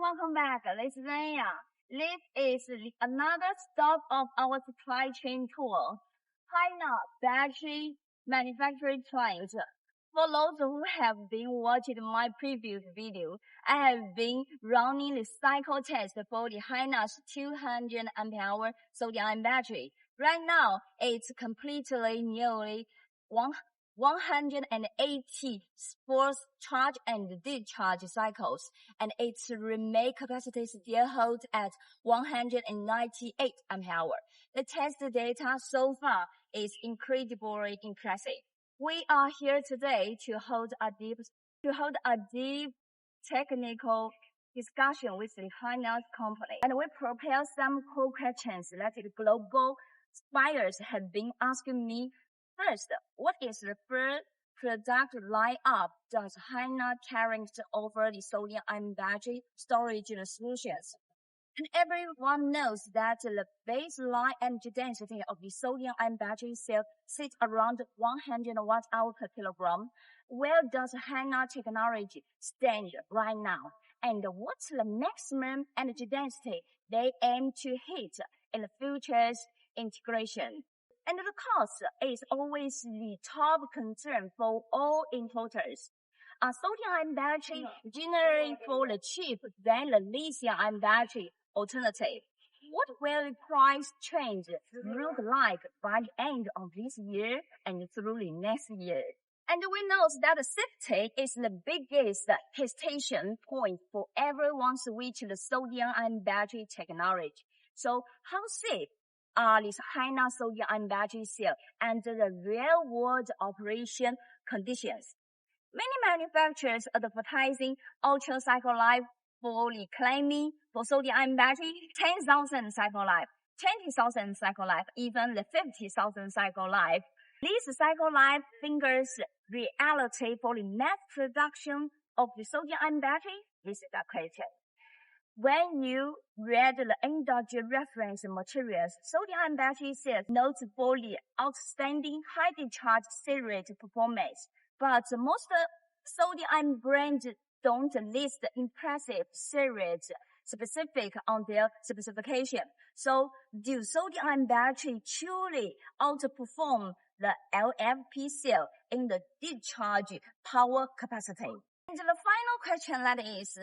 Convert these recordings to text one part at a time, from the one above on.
welcome back. This is Liyang. This is another stop of our supply chain tour. Hina battery manufacturing plant. For those who have been watching my previous video, I have been running the cycle test for the Hina's 200 ampere-hour sodium-ion battery. Right now, it's completely nearly 180 force charge and discharge cycles, and its remake capacity still holds at 198 ampere-hour. The test data so far is incredibly impressive. We are here today to hold a deep technical discussion with the Hina company, and we prepare some core questions that the global buyers have been asking me. First, what is the first product lineup does Hina carrying to offer the sodium-ion battery storage solutions? And everyone knows that the baseline energy density of the sodium-ion battery cell sits around 100 watt-hour per kilogram. Where does Hina technology stand right now? And what's the maximum energy density they aim to hit in the future's integration? And the cost is always the top concern for all importers. A sodium-ion battery generally falls cheaper than the lithium-ion battery alternative. What will the price change look like by the end of this year and through the next year? And we know that safety is the biggest hesitation point for everyone switching to sodium-ion battery technology. So how safe are these Hina sodium-ion battery cells under the real-world operation conditions? Many manufacturers advertising ultra cycle life for claiming for sodium-ion battery 10,000 cycle life, 20,000 cycle life, even the 50,000 cycle life. These cycle life figures reality for the mass production of the sodium-ion battery? This is the question. When you read the industry reference materials, sodium-ion battery cells notably outstanding high discharge series performance, but most sodium-ion brands don't list impressive series specific on their specification. So, do sodium-ion battery truly outperform the NFPP cell in the discharge power capacity? And the final question that is,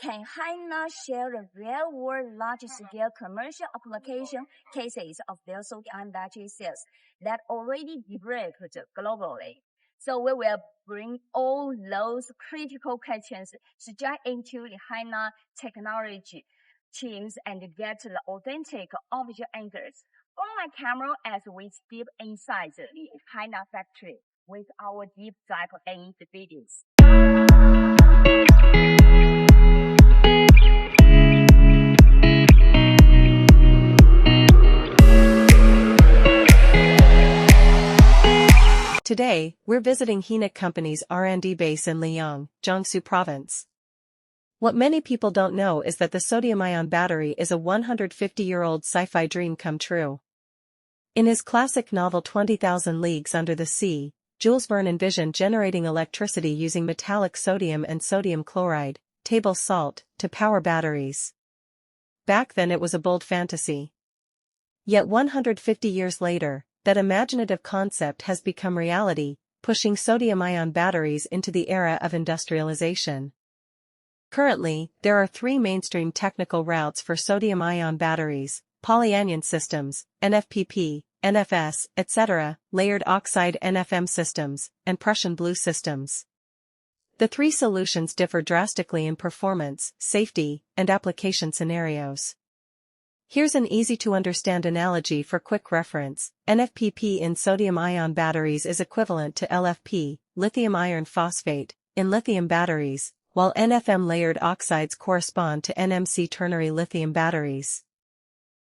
can Hina share the real-world large-scale commercial application cases of their sodium-ion battery cells that already developed globally? So we will bring all those critical questions straight into the Hina technology teams and get the authentic official answers. On my camera as we step inside the Hina factory with our deep dive in the videos. Today, we're visiting Hina Company's R&D base in Liyang, Jiangsu province. What many people don't know is that the sodium-ion battery is a 150-year-old sci-fi dream come true. In his classic novel 20,000 Leagues Under the Sea, Jules Verne envisioned generating electricity using metallic sodium and sodium chloride, table salt, to power batteries. Back then it was a bold fantasy. Yet 150 years later, that imaginative concept has become reality, pushing sodium-ion batteries into the era of industrialization. Currently, there are three mainstream technical routes for sodium-ion batteries: polyanion systems, NFPP, NFS, etc., layered oxide NFM systems, and Prussian blue systems. The three solutions differ drastically in performance, safety, and application scenarios. Here's an easy-to-understand analogy for quick reference. NFPP in sodium-ion batteries is equivalent to LFP, lithium iron phosphate, in lithium batteries, while NFM layered oxides correspond to NMC ternary lithium batteries.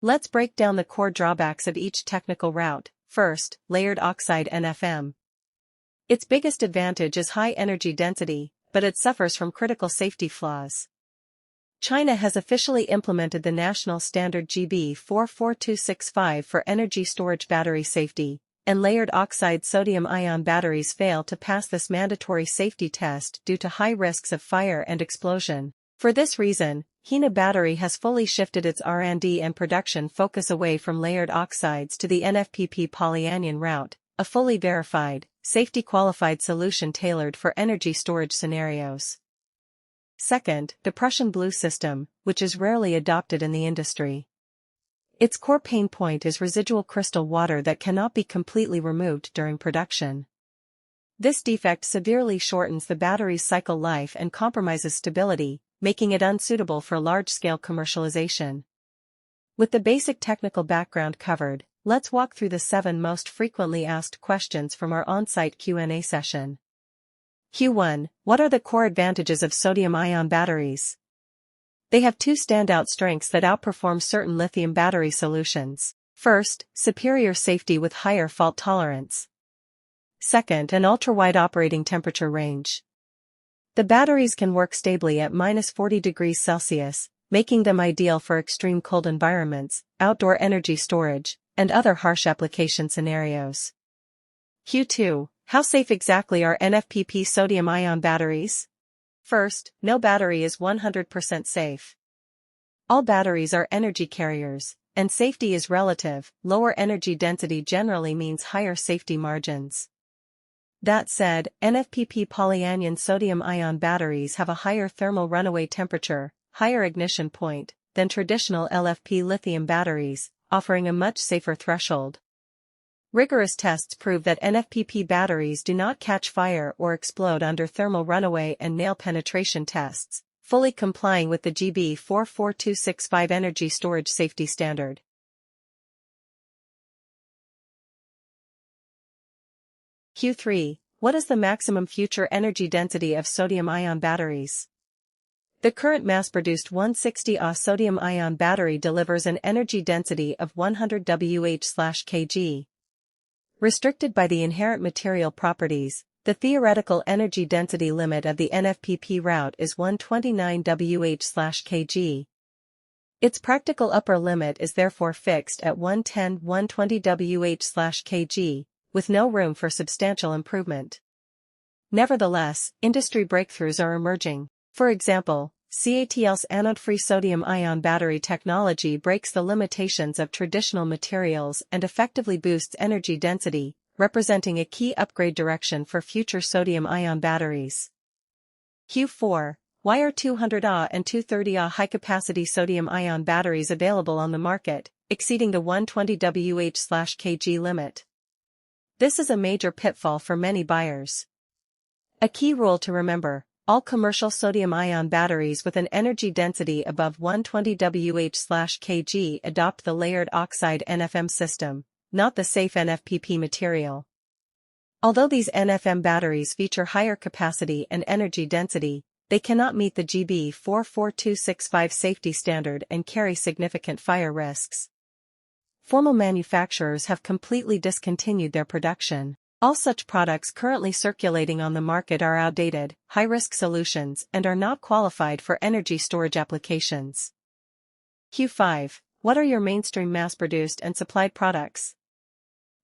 Let's break down the core drawbacks of each technical route. First, layered oxide NFM. Its biggest advantage is high energy density, but it suffers from critical safety flaws. China has officially implemented the national standard GB44265 for energy storage battery safety, and layered oxide sodium-ion batteries fail to pass this mandatory safety test due to high risks of fire and explosion. For this reason, Hina battery has fully shifted its R&D and production focus away from layered oxides to the NFPP polyanion route, a fully verified, safety-qualified solution tailored for energy storage scenarios. Second, the Prussian blue system, which is rarely adopted in the industry. Its core pain point is residual crystal water that cannot be completely removed during production. This defect severely shortens the battery's cycle life and compromises stability, making it unsuitable for large-scale commercialization. With the basic technical background covered, let's walk through the 7 most frequently asked questions from our on-site Q&A session. Q1. What are the core advantages of sodium-ion batteries? They have 2 standout strengths that outperform certain lithium battery solutions. First, superior safety with higher fault tolerance. Second, an ultra-wide operating temperature range. The batteries can work stably at -40 degrees Celsius, making them ideal for extreme cold environments, outdoor energy storage, and other harsh application scenarios. Q2. How safe exactly are NFPP sodium-ion batteries? First, no battery is 100% safe. All batteries are energy carriers, and safety is relative. Lower energy density generally means higher safety margins. That said, NFPP polyanion sodium-ion batteries have a higher thermal runaway temperature, higher ignition point, than traditional LFP lithium batteries, offering a much safer threshold. Rigorous tests prove that NFPP batteries do not catch fire or explode under thermal runaway and nail penetration tests, fully complying with the GB44265 energy storage safety standard. Q3. What is the maximum future energy density of sodium-ion batteries? The current mass-produced 160 Ah sodium-ion battery delivers an energy density of 100 Wh/kg. Restricted by the inherent material properties, the theoretical energy density limit of the NFPP route is 129 Wh/kg. Its practical upper limit is therefore fixed at 110-120 Wh/kg, with no room for substantial improvement. Nevertheless, industry breakthroughs are emerging. For example, CATL's anode-free sodium-ion battery technology breaks the limitations of traditional materials and effectively boosts energy density, representing a key upgrade direction for future sodium-ion batteries. Q4. Why are 200 Ah and 230 Ah high-capacity sodium-ion batteries available on the market, exceeding the 120 Wh/kg limit? This is a major pitfall for many buyers. A key rule to remember: all commercial sodium-ion batteries with an energy density above 120 Wh/kg adopt the layered oxide NFM system, not the safe NFPP material. Although these NFM batteries feature higher capacity and energy density, they cannot meet the GB44265 safety standard and carry significant fire risks. Formal manufacturers have completely discontinued their production. All such products currently circulating on the market are outdated, high-risk solutions and are not qualified for energy storage applications. Q5. What are your mainstream mass-produced and supplied products?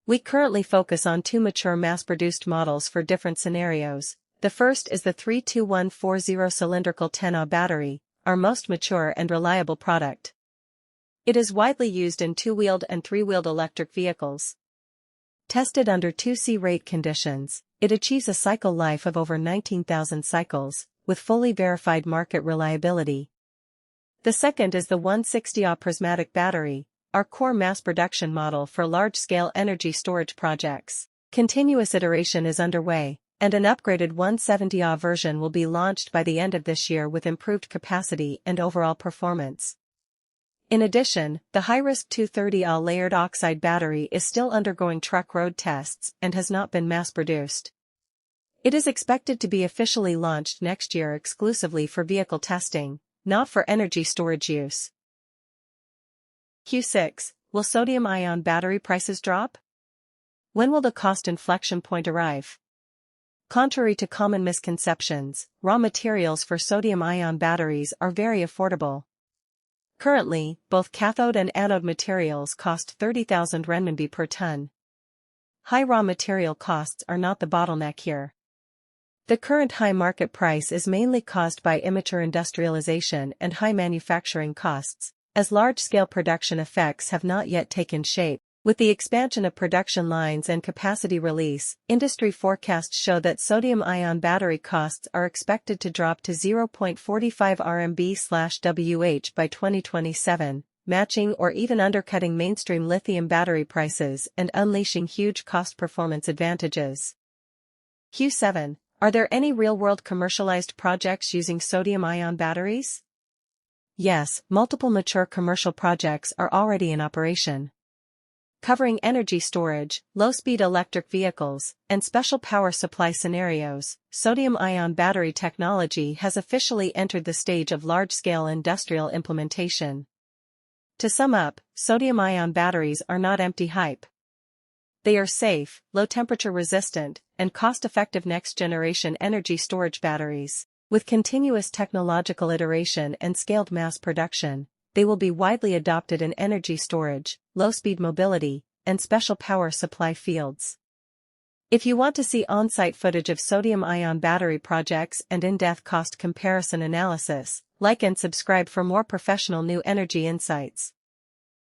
We currently focus on 2 mature mass-produced models for different scenarios. The first is the 32140 cylindrical 10 Ah battery, our most mature and reliable product. It is widely used in 2-wheeled and 3-wheeled electric vehicles. Tested under 2C rate conditions, it achieves a cycle life of over 19,000 cycles, with fully verified market reliability. The second is the 160 Ah prismatic battery, our core mass production model for large-scale energy storage projects. Continuous iteration is underway, and an upgraded 170 Ah version will be launched by the end of this year with improved capacity and overall performance. In addition, the high-risk 230 Ah layered oxide battery is still undergoing truck road tests and has not been mass-produced. It is expected to be officially launched next year exclusively for vehicle testing, not for energy storage use. Q6. Will sodium-ion battery prices drop? When will the cost inflection point arrive? Contrary to common misconceptions, raw materials for sodium-ion batteries are very affordable. Currently, both cathode and anode materials cost 30,000 renminbi per ton. High raw material costs are not the bottleneck here. The current high market price is mainly caused by immature industrialization and high manufacturing costs, as large-scale production effects have not yet taken shape. With the expansion of production lines and capacity release, industry forecasts show that sodium-ion battery costs are expected to drop to 0.45 RMB/Wh by 2027, matching or even undercutting mainstream lithium battery prices and unleashing huge cost-performance advantages. Q7. Are there any real-world commercialized projects using sodium-ion batteries? Yes, multiple mature commercial projects are already in operation. Covering energy storage, low-speed electric vehicles, and special power supply scenarios, sodium-ion battery technology has officially entered the stage of large-scale industrial implementation. To sum up, sodium-ion batteries are not empty hype. They are safe, low-temperature resistant, and cost-effective next-generation energy storage batteries. With continuous technological iteration and scaled mass production, they will be widely adopted in energy storage, low-speed mobility, and special power supply fields. If you want to see on-site footage of sodium-ion battery projects and in-depth cost comparison analysis, like and subscribe for more professional new energy insights.